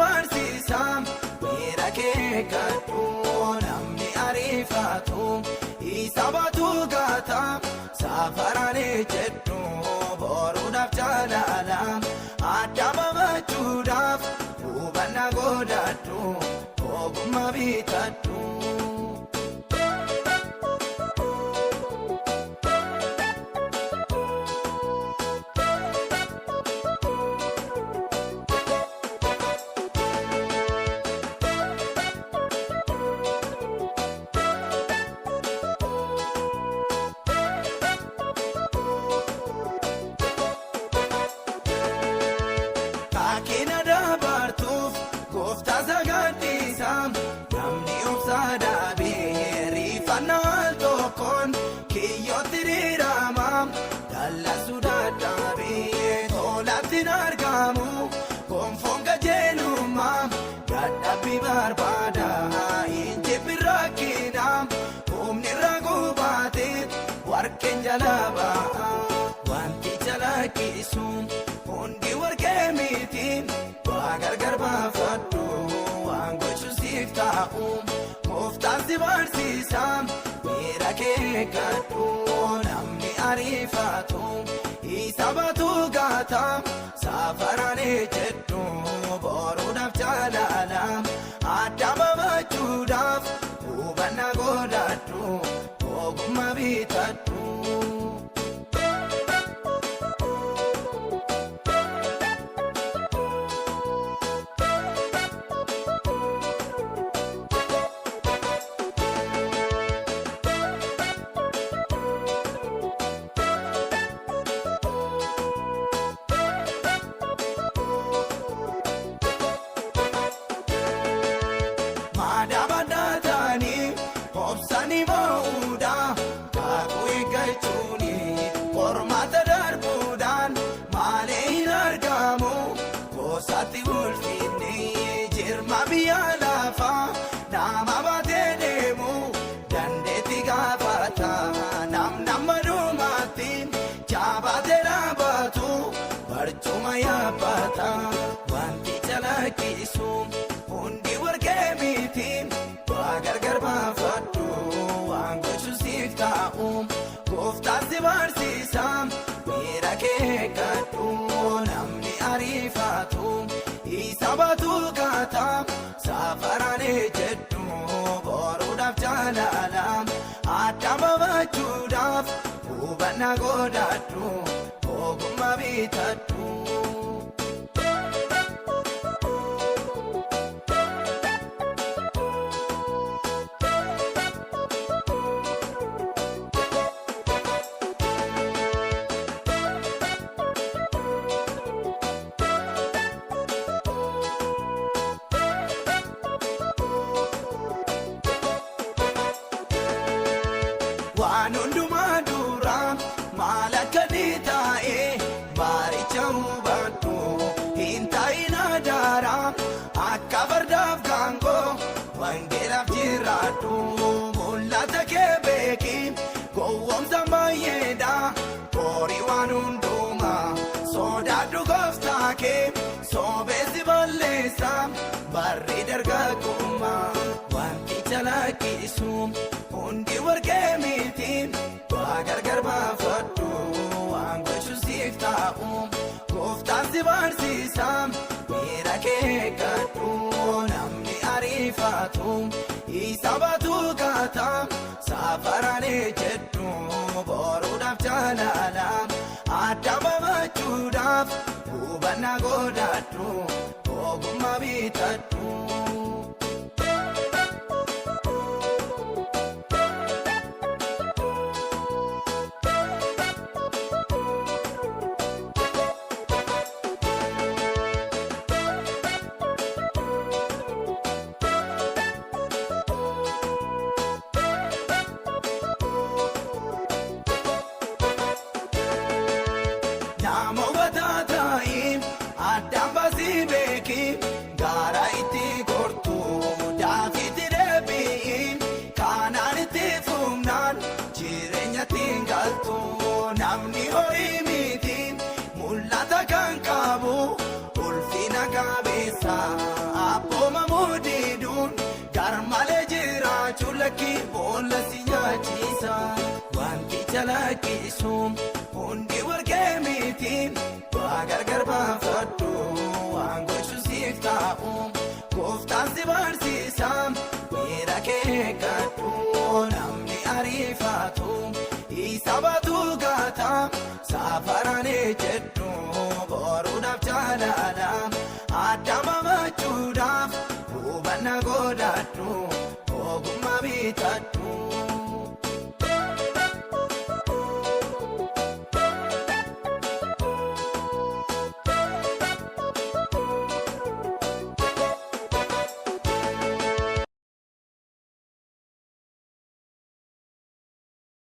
barsiisa miira kee gadhu namni ariifatu isa baatu gata safaraan jedhu boruudhaaf jaalala adda babachuudhaaf hubannaa godhadhu ogummaa bitadhu. Akina dabartuuf gooftaa sagantiisa namni obsaa dhaabee riifannaa tokkoon kiyyootti diriirama dallasuu dadhabee tolaatti argamu gonfoon qajeelummaa dadhabbii barbaada injibbi rakkina humni irraa gubaate warqeen jala ba'a wanti jalaqqisu. Hundi warqee miti gargar baafadhu waan gochuun siif ta'u gooftaan si barsiisa miira kee gadhu namni ariifatu isa baatu gata safaraan jedhu boruudhaaf jaalala adda babachuudhaaf hubannaa godhadhu ogummaa bitadhu. Madabadaatanii obsanii ba'uudha kaakuu eeggachuuni qormaata darbuudhaan maalee hin argamu gosaatti ulfinni jirma biyya lafaa nama baatee deemu dandeetti gaafata nama dhumaatti jaabatee dhaabatu barcuma yaabbata wanti jalaqqisu. Hundi warqee miti gargar baafadhu waan gochuun siif ta'u gooftaan si barsiisa miira kee gadhu namni ariifatu isa baatu gata safaraan jedhu boruudhaaf jaalala adda babachuudhaaf hubannaa godhadhu ogummaa bitadhu. Waan hundumaa dura maal akka taa'ee baaricha hubadhu hin taa'in adaara akka fardaaf gaangoo wangeelaaf jiraadhu mul'ata kee beeki gowwoomsa baay'eedha horii waan hundumaa sodaadhu gooftaa kee soobeessi balleessa barri dargaggummaa wanti jalaqqisu. Hundi warqee miti gargar baafadhu waan gochuun siif ta'u gooftaan si barsiisa miira kee gadhu namni ariifatu isa baatu gata safaraan jedhu boruudhaaf jaalala adda babachuudhaaf hubannaa godhadhu ogummaa bitadhu. Addaan baasii beeki gaara itti kortu lakkisu hundi warqee miti waa gargar baafadhu waan gochuu siif ta'u gooftaan si barsiisa miira kee gadhu namni ariifatu isa baatu gata safaraan jedhu boruudhaaf jaalala addama machuudhaaf hubannaa godhadhu ogummaa bitadhu.